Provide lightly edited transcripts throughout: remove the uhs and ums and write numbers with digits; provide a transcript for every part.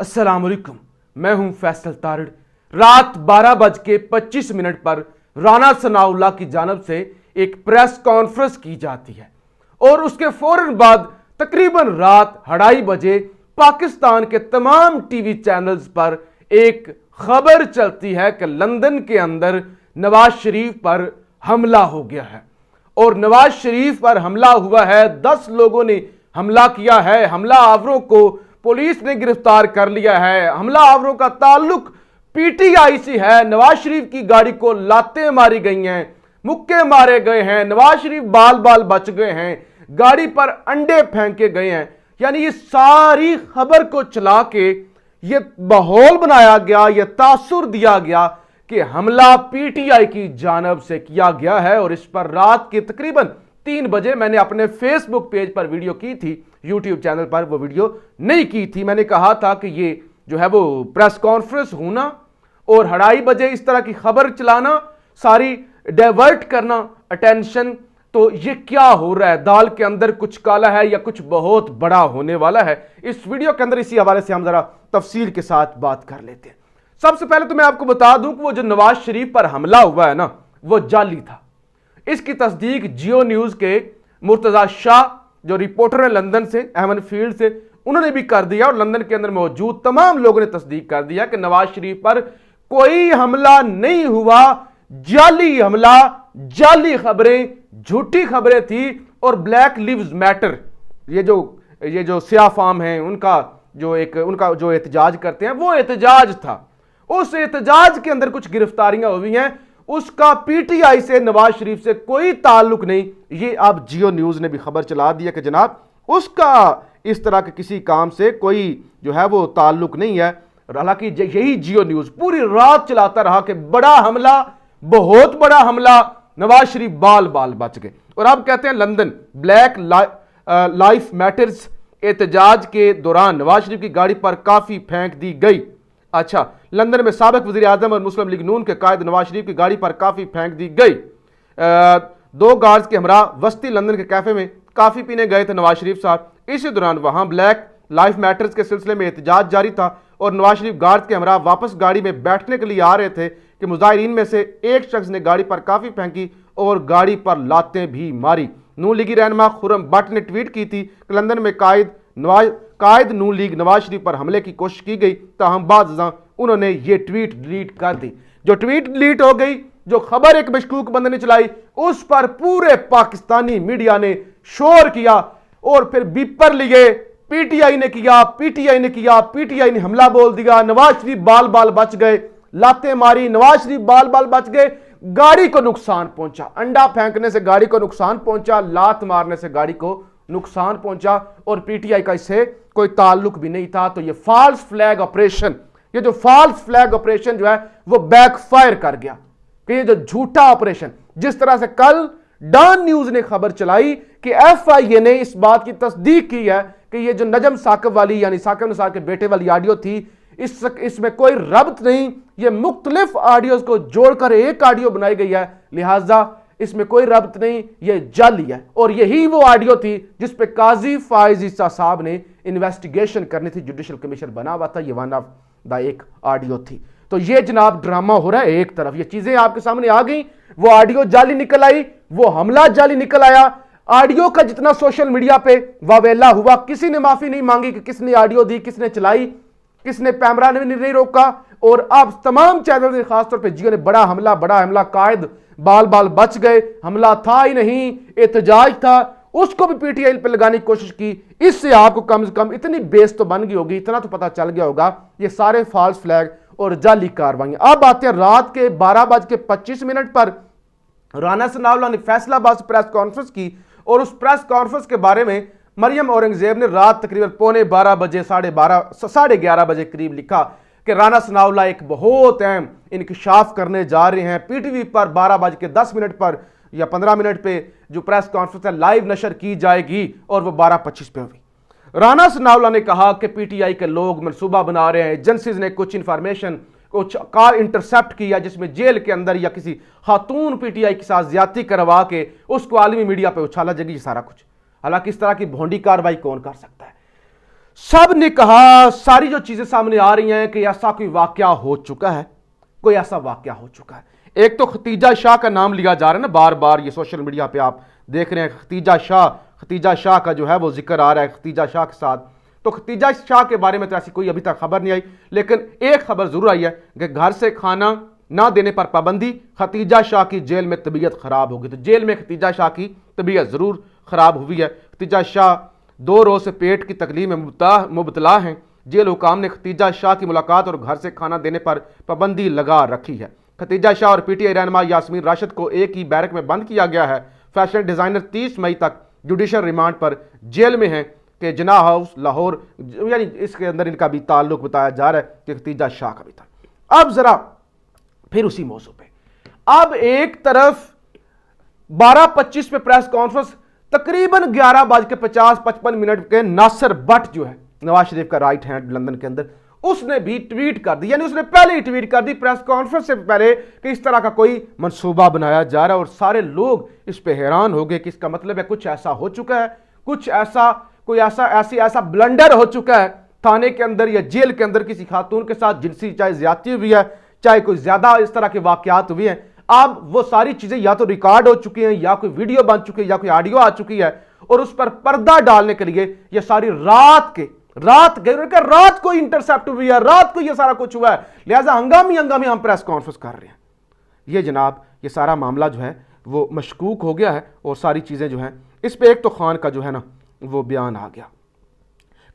अस्सलाम वालेकुम, मैं हूं फैसल तारिड़। रात 12:25 पर राना सनाउल्लाह की जानब से एक प्रेस कॉन्फ्रेंस की जाती है और उसके फौरन बाद तकरीबन रात 2:30 पाकिस्तान के तमाम टीवी चैनल्स पर एक खबर चलती है कि लंदन के अंदर नवाज शरीफ पर हमला हो गया है और नवाज शरीफ पर हमला हुआ है। 10 लोगों ने हमला किया है। हमला आवरों को पुलिस ने गिरफ्तार कर लिया है। हमला आवरों का ताल्लुक पीटीआई से है। नवाज शरीफ की गाड़ी को लातें मारी गई हैं, मुक्के मारे गए हैं, नवाज शरीफ बाल बाल बच गए हैं, गाड़ी पर अंडे फेंके गए हैं। यानी ये सारी खबर को चला के ये माहौल बनाया गया, ये तासुर दिया गया कि हमला पीटीआई की जानब से किया गया है। और इस पर रात के तकरीबन 3 बजे मैंने अपने फेसबुक पेज पर वीडियो की थी, यूट्यूब चैनल पर वो वीडियो नहीं की थी। मैंने कहा था कि ये जो है वो प्रेस कॉन्फ्रेंस होना और 2:30 इस तरह की खबर चलाना, सारी डाइवर्ट करना अटेंशन, तो ये क्या हो रहा है, दाल के अंदर कुछ काला है या कुछ बहुत बड़ा होने वाला है। इस वीडियो के अंदर इसी हवाले से हम जरा तफसील के साथ बात कर लेते हैं। सबसे पहले तो मैं आपको बता दूं कि वो जो नवाज शरीफ पर हमला हुआ है ना, वो जाली था। इसकी तस्दीक जियो न्यूज के मुर्तजा शाह जो रिपोर्टर है लंदन से, अहमद फील्ड से, उन्होंने भी कर दिया और लंदन के अंदर मौजूद तमाम लोगों ने तस्दीक कर दिया कि नवाज शरीफ पर कोई हमला नहीं हुआ, जाली हमला, जाली खबरें, झूठी खबरें थी। और ब्लैक लिव्स मैटर, ये जो सियाह फाम हैं उनका जो एहतजाज करते हैं, वो एहतजाज था। उस एहतजाज के अंदर कुछ गिरफ्तारियां हुई हैं, उसका पीटीआई से नवाज शरीफ से कोई ताल्लुक नहीं। ये अब जियो न्यूज ने भी खबर चला दिया कि जनाब उसका इस तरह के किसी काम से कोई जो है वो ताल्लुक नहीं है। हालांकि यही जियो न्यूज पूरी रात चलाता रहा कि बड़ा हमला, बहुत बड़ा हमला, नवाज शरीफ बाल बाल बच गए। और अब कहते हैं लंदन ब्लैक लाइफ मैटर्स एहतजाज के दौरान नवाज शरीफ की गाड़ी पर काफी फेंक दी गई। अच्छा, लंदन में साबिक वज़ीर आज़म और मुस्लिम लीग नून के कायद नवाज शरीफ की गाड़ी पर काफी फेंक दी गई। 2 गार्ड्स के हमरा वस्ती लंदन के कैफे में काफी पीने गए थे नवाज शरीफ साहब। इसी दौरान वहां ब्लैक लाइफ मैटर्स के सिलसिले में एहतजाज जारी था और नवाज शरीफ गार्ड्स के हमरा वापस गाड़ी में बैठने के लिए आ रहे थे कि मुजाहिरीन में से एक शख्स ने गाड़ी पर काफी फेंकी और गाड़ी पर लातें भी मारी। नून लीगी रहनुमा खुर्रम भट्ट ने ट्वीट की थी कि लंदन में कायद नून लीग नवाज शरीफ पर हमले की कोशिश की गई, ताहम बाद उन्होंने ये ट्वीट डिलीट कर दी। जो ट्वीट डिलीट हो गई, जो खबर एक मशकूक बंदे ने चलाई, उस पर पूरे पाकिस्तानी मीडिया ने शोर किया और फिर बीपर लिए, पीटीआई ने किया, पीटीआई ने किया, पीटीआई ने हमला बोल दिया, नवाज शरीफ बाल बाल बच गए, लातें मारी, नवाज शरीफ बाल बाल बच गए, गाड़ी को नुकसान पहुंचा, अंडा फेंकने से गाड़ी को नुकसान पहुंचा, लात मारने से गाड़ी को नुकसान पहुंचा और पीटीआई का इससे कोई ताल्लुक भी नहीं था। तो ये फॉल्स फ्लैग ऑपरेशन, ये जो फॉल्स फ्लैग ऑपरेशन जो है वो बैकफायर कर गया कि ये जो झूठा ऑपरेशन, जिस तरह से कल डॉन न्यूज ने खबर चलाई कि एफआईए ने इस बात की तस्दीक की है कि ये जो नजम साकिब वाली यानी साकिब निसार के बेटे वाली ऑडियो थी, इसमें कोई रब्त नहीं, ये मुख्तलिफ ऑडियोज को जोड़कर एक ऑडियो बनाई गई है, लिहाजा इसमें कोई रब्त नहीं, ये जाली है। और यही वो ऑडियो थी जिस पे काजी फाइज ईसा साहब ने इन्वेस्टिगेशन करनी थी, जुडिशल कमीशन बना हुआ था, ये वन ऑफ द एक ऑडियो थी। तो ये जनाब ड्रामा हो रहा है। एक तरफ ये चीजें आपके सामने आ गई, वो ऑडियो जाली निकल आई, वो हमला जाली निकल आया। ऑडियो का जितना सोशल मीडिया पे वावेला हुआ, किसी ने माफी नहीं मांगी कि किसने ऑडियो दी, किसने चलाई, किसने कैमरा ने नहीं रोका। और अब तमाम चैनल ने, खासतौर पे जियो ने बड़ा हमला, कायद बाल बाल बच गए, हमला था ही नहीं, एहतजाज था, उसको भी पीटीआई पे लगाने की कोशिश की। इससे आपको कम से कम इतनी बेस तो बन गई होगी, इतना तो पता चल गया होगा ये सारे फॉल्स फ्लैग और जाली कार्रवाइयां। अब आते हैं रात के 12:25 पर राना सनाउल्लाह ने फैसलाबाद से प्रेस कॉन्फ्रेंस की और उस प्रेस कॉन्फ्रेंस के बारे में मरियम औरंगजेब ने रात तकरीबन 11:15 11:30 बजे करीब लिखा कि राना सनाउल्लाह एक बहुत अहम इंकशाफ करने जा रहे हैं। पीटीवी पर 12:10 पर या 15 मिनट पे जो प्रेस कॉन्फ्रेंस है लाइव नशर की जाएगी और वो 12:25 पे हुई। राना सनाउल्लाह ने कहा कि पीटीआई के लोग मनसूबा बना रहे हैं, एजेंसीज ने कुछ इंफॉर्मेशन, कुछ कार इंटरसेप्ट किया जिसमें जेल के अंदर या किसी खातून पीटीआई के साथ ज्यादती करवा के उसको आलमी मीडिया पे उछाला जाएगी, ये सारा कुछ। हालांकि इस तरह की भोंडी कार्रवाई कौन कर सकता है। سب نے کہا، ساری جو چیزیں سامنے آ رہی ہیں کہ ایسا کوئی واقعہ ہو چکا ہے، کوئی ایسا واقعہ ہو چکا ہے۔ ایک تو ختیجہ شاہ کا نام لیا جا رہا ہے نا، بار بار یہ سوشل میڈیا پہ آپ دیکھ رہے ہیں، ختیجہ شاہ کا جو ہے وہ ذکر آ رہا ہے ختیجہ شاہ کے ساتھ۔ تو ختیجہ شاہ کے بارے میں تو ایسی کوئی ابھی تک خبر نہیں آئی، لیکن ایک خبر ضرور آئی ہے کہ گھر سے کھانا نہ دینے پر پابندی، ختیجہ شاہ کی جیل میں طبیعت خراب ہوگی۔ تو جیل میں ختیجہ شاہ کی طبیعت ضرور خراب ہوئی ہے۔ ختیجہ شاہ 2 روز سے پیٹ کی تکلیف میں مبتلا ہیں۔ جیل حکام نے ختیجہ شاہ کی ملاقات اور گھر سے کھانا دینے پر پابندی لگا رکھی ہے۔ ختیجہ شاہ اور پی ٹی آئی رہنما یاسمین راشد کو ایک ہی بیرک میں بند کیا گیا ہے۔ فیشن ڈیزائنر 30 مئی تک جوڈیشل ریمانڈ پر جیل میں ہیں کہ جناح ہاؤس لاہور، یعنی اس کے اندر ان کا بھی تعلق بتایا جا رہا ہے کہ ختیجہ شاہ کا بھی تھا۔ اب ذرا پھر اسی موضوع پہ، اب ایک طرف 12:25 پہ پریس کانفرنس، تقریباً 11:50-55 کے ناصر بٹ جو ہے نواز شریف کا رائٹ ہینڈ لندن کے اندر، اس نے بھی ٹویٹ کر دی، یعنی اس نے پہلے ہی ٹویٹ کر دی پریس کانفرنس سے پہلے کہ اس طرح کا کوئی منصوبہ بنایا جا رہا ہے، اور سارے لوگ اس پہ حیران ہو گئے کہ اس کا مطلب ہے کچھ ایسا ہو چکا ہے، کچھ ایسا بلنڈر ہو چکا ہے تھانے کے اندر یا جیل کے اندر کسی خاتون کے ساتھ جنسی چاہے زیادتی ہوئی ہے، چاہے کوئی زیادہ اس طرح کے واقعات ہوئے ہیں۔ اب وہ ساری چیزیں یا تو ریکارڈ ہو چکی ہیں، یا کوئی ویڈیو بن چکی ہے، یا کوئی آڈیو آ چکی ہے، اور اس پر پردہ ڈالنے کے لیے یہ ساری رات کو انٹرسیپٹ ہوئی ہے، رات کو یہ سارا کچھ ہوا ہے، لہٰذا ہنگامی ہم پریس کانفرنس کر رہے ہیں۔ یہ جناب یہ سارا معاملہ جو ہے وہ مشکوک ہو گیا ہے، اور ساری چیزیں جو ہیں اس پہ ایک تو خان کا جو ہے نا وہ بیان آ گیا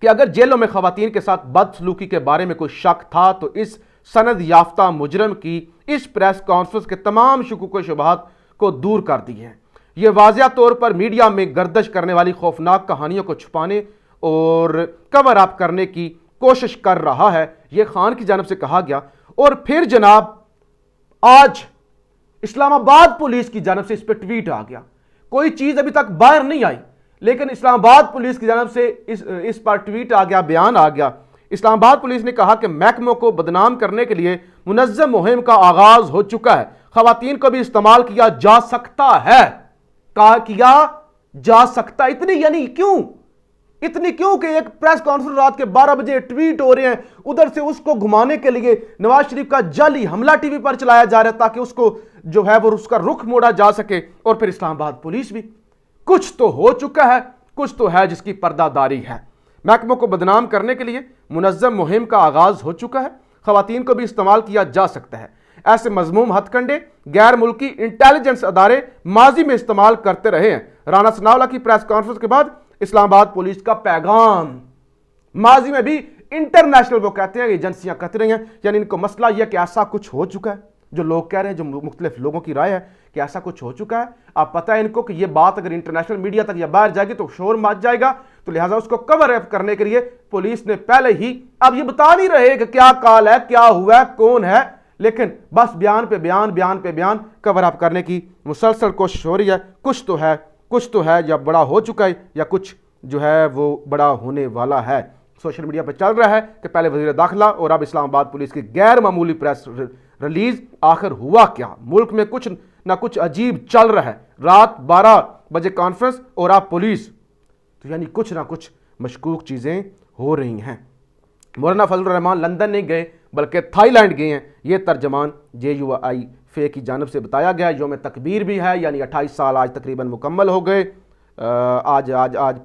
کہ اگر جیلوں میں خواتین کے ساتھ بدسلوکی کے بارے میں کوئی شک تھا تو اس سند یافتہ مجرم کی اس پریس کانفرنس کے تمام شکوک و شبہات کو دور کر دی ہیں۔ یہ واضح طور پر میڈیا میں گردش کرنے والی خوفناک کہانیوں کو چھپانے اور کور اپ کرنے کی کوشش کر رہا ہے، یہ خان کی جانب سے کہا گیا۔ اور پھر جناب آج اسلام آباد پولیس کی جانب سے اس پہ ٹویٹ آ گیا، کوئی چیز ابھی تک باہر نہیں آئی، لیکن اسلام آباد پولیس کی جانب سے اس پر ٹویٹ آ گیا، بیان آ گیا۔ اسلام آباد پولیس نے کہا کہ محکموں کو بدنام کرنے کے لیے منظم مہم کا آغاز ہو چکا ہے، خواتین کو بھی استعمال کیا جا سکتا ہے، اتنی کیوں کہ ایک پریس کانفرنس رات کے 12 بجے ٹویٹ ہو رہے ہیں، ادھر سے اس کو گھمانے کے لیے نواز شریف کا جعلی حملہ ٹی وی پر چلایا جا رہا ہے تاکہ اس کو جو ہے وہ اس کا رخ موڑا جا سکے۔ اور پھر اسلام آباد پولیس بھی کچھ تو ہو چکا ہے، کچھ تو ہے جس کی پردہ داری ہے۔ محکموں کو بدنام کرنے کے لیے منظم مہم کا آغاز ہو چکا ہے، خواتین کو بھی استعمال کیا جا سکتا ہے، ایسے مذموم ہتھ کنڈے غیر ملکی انٹیلیجنس ادارے ماضی میں استعمال کرتے رہے ہیں۔ رانا ثناءاللہ کی پریس کانفرنس کے بعد اسلام آباد پولیس کا پیغام، ماضی میں بھی انٹرنیشنل وہ کہتے ہیں، ایجنسیاں کہتے رہی ہیں، یعنی ان کو مسئلہ یہ کہ ایسا کچھ ہو چکا ہے، جو لوگ کہہ رہے ہیں، جو مختلف لوگوں کی رائے ہے کہ ایسا کچھ ہو چکا ہے۔ اب پتہ ہے ان کو کہ یہ بات اگر انٹرنیشنل میڈیا تک یا باہر جائے گی تو شور مچ جائے گا، تو لہٰذا اس کو کور اپ کرنے کے لیے پولیس نے پہلے ہی، اب یہ بتا نہیں رہے کہ کیا کال ہے، کیا ہوا ہے، کون ہے، لیکن بس بیان پہ بیان کور اپ کرنے کی مسلسل کوشش ہو رہی ہے۔ کچھ تو ہے یا بڑا ہو چکا ہے، یا کچھ جو ہے وہ بڑا ہونے والا ہے۔ سوشل میڈیا پہ چل رہا ہے کہ پہلے وزیر داخلہ اور اب اسلام آباد پولیس کی غیر معمولی پریس ریلیز، آخر ہوا کیا؟ ملک میں کچھ نہ کچھ عجیب چل رہا ہے، رات 12 بجے کانفرنس اور اب پولیس، تو یعنی کچھ نہ کچھ مشکوک چیزیں ہو رہی ہیں۔ مولانا فضل الرحمان لندن نہیں گئے بلکہ تھائی لینڈ گئے ہیں، یہ ترجمان JUI فے کی جانب سے بتایا گیا۔ یوم تکبیر بھی ہے، یعنی 28 سال آج تقریباً مکمل ہو گئے۔ آج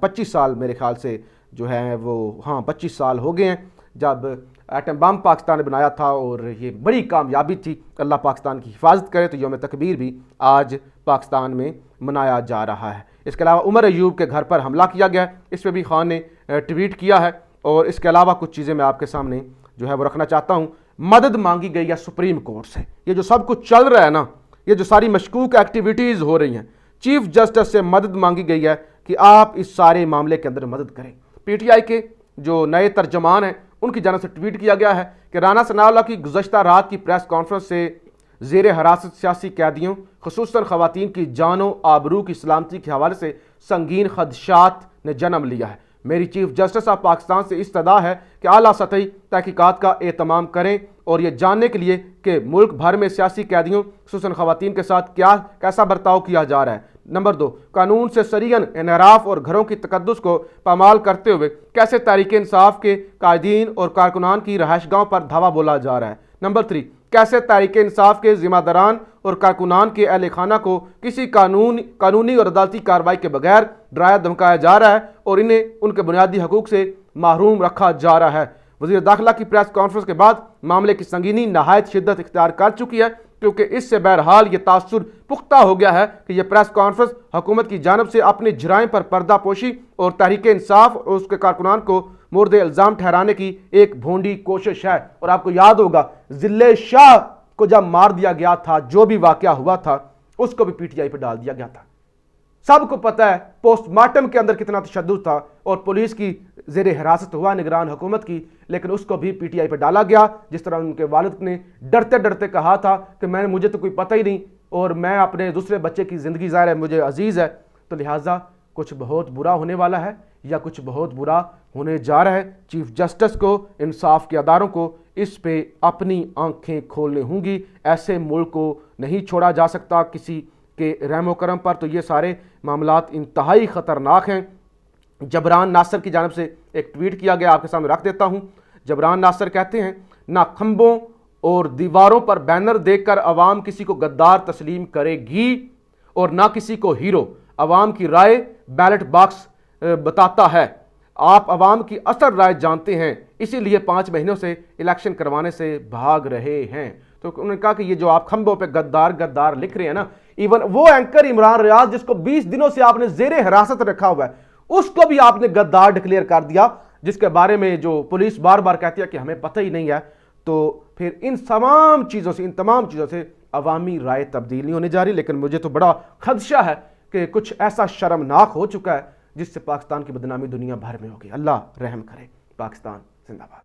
25 سال میرے خیال سے جو ہے وہ 25 سال ہو گئے ہیں جب ایٹم بم پاکستان نے بنایا تھا، اور یہ بڑی کامیابی تھی، اللہ پاکستان کی حفاظت کرے۔ تو یوم تکبیر بھی آج پاکستان میں منایا جا رہا ہے۔ اس کے علاوہ عمر ایوب کے گھر پر حملہ کیا گیا ہے، اس پہ بھی خان نے ٹویٹ کیا ہے، اور اس کے علاوہ کچھ چیزیں میں آپ کے سامنے جو ہے وہ رکھنا چاہتا ہوں۔ مدد مانگی گئی ہے سپریم کورٹ سے، یہ جو سب کچھ چل رہا ہے نا، یہ جو ساری مشکوک ایکٹیویٹیز ہو رہی ہیں، چیف جسٹس سے مدد مانگی گئی ہے کہ آپ اس سارے معاملے کے اندر مدد کریں۔ PTI کے جو نئے ترجمان ہیں ان کی جانب سے ٹویٹ کیا گیا ہے کہ رانا ثناءاللہ کی گزشتہ رات کی پریس کانفرنس سے زیر حراست سیاسی قیدیوں خصوصاً خواتین کی جان و آبرو کی سلامتی کے حوالے سے سنگین خدشات نے جنم لیا ہے۔ میری چیف جسٹس آف پاکستان سے استدعا ہے کہ اعلیٰ سطحی تحقیقات کا اہتمام کریں اور یہ جاننے کے لیے کہ ملک بھر میں سیاسی قیدیوں خصوصاً خواتین کے ساتھ کیسا برتاؤ کیا جا رہا ہے، नंबर 2, कानून से सरीगन इनहराफ और घरों की तकद्दुस को पामाल करते हुए कैसे तहरीक इंसाफ के कायदीन और कारकुनान की रहायशगाहों पर धावा बोला जा रहा है। नंबर 3, कैसे तहरीक इंसाफ के जिम्मेदारान और कारकुनान के अहल खाना को किसी कानूनी और अदालती कार्रवाई के बगैर डराया धमकाया जा रहा है और इन्हें उनके बुनियादी हकूक से महरूम रखा जा रहा है। वज़ीर दाखिला की प्रेस कॉन्फ्रेंस के बाद मामले की संगीनी नहायत शिद्दत इख्तियार कर चुकी है, क्योंकि इससे बहरहाल ये तासुर पुख्ता हो गया है कि यह प्रेस कॉन्फ्रेंस हुकूमत की जानिब से अपने जराइम पर पर्दा पोशी और तहरीक इंसाफ और उसके कारकुनान को मोर्द इल्ज़ाम ठहराने की एक भोंडी कोशिश है। और आपको याद होगा जिले शाह को जब मार दिया गया था, जो भी वाकया हुआ था उसको भी पीटीआई पर डाल दिया गया था। सबको पता है पोस्टमार्टम के अंदर कितना तशद्दुद था और पुलिस की ज़ेर हिरासत हुआ निगरान हुकूमत की, लेकिन उसको भी पीटीआई पर डाला गया। जिस तरह उनके वालिद ने डरते डरते कहा था कि मुझे तो कोई पता ही नहीं और मैं अपने दूसरे बच्चे की ज़िंदगी ज़ाहिर है मुझे अजीज़ है, तो लिहाजा कुछ बहुत बुरा होने वाला है या कुछ बहुत बुरा होने जा रहा है। चीफ जस्टिस को, इंसाफ के अदारों को इस पे अपनी आंखें खोलनी होंगी। ऐसे मुल्क को नहीं छोड़ा जा सकता किसी के रहमो करम पर। तो ये सारे मामलात इंतहाई ख़तरनाक हैं। जबरान नासिर की जानिब से एक ट्वीट किया गया, आपके सामने रख देता हूँ। जबरान नासिर कहते हैं, ना खंभों और दीवारों पर बैनर देखकर अवाम किसी को गद्दार तस्लीम करेगी और ना किसी को हीरो। अवाम की राय बैलेट बॉक्स बताता है। आप अवाम की असल राय जानते हैं, इसीलिए 5 महीनों से इलेक्शन करवाने से भाग रहे हैं। तो उन्होंने कहा कि ये जो आप खंभों पे गद्दार गद्दार लिख रहे हैं ना, इवन वो एंकर इमरान रियाज जिसको 20 दिनों से आपने ज़ेरे हिरासत रखा हुआ है, उसको भी आपने गद्दार डिक्लेयर कर दिया, जिसके बारे में जो पुलिस बार बार कहती है कि हमें पता ही नहीं है। तो फिर इन तमाम चीज़ों से अवामी राय तब्दील नहीं होने जा रही। लेकिन मुझे तो बड़ा खदशा है कि कुछ ऐसा शर्मनाक हो चुका है जिससे पाकिस्तान की बदनामी दुनिया भर में होगी। अल्लाह रहम करे। पाकिस्तान जिंदाबाद।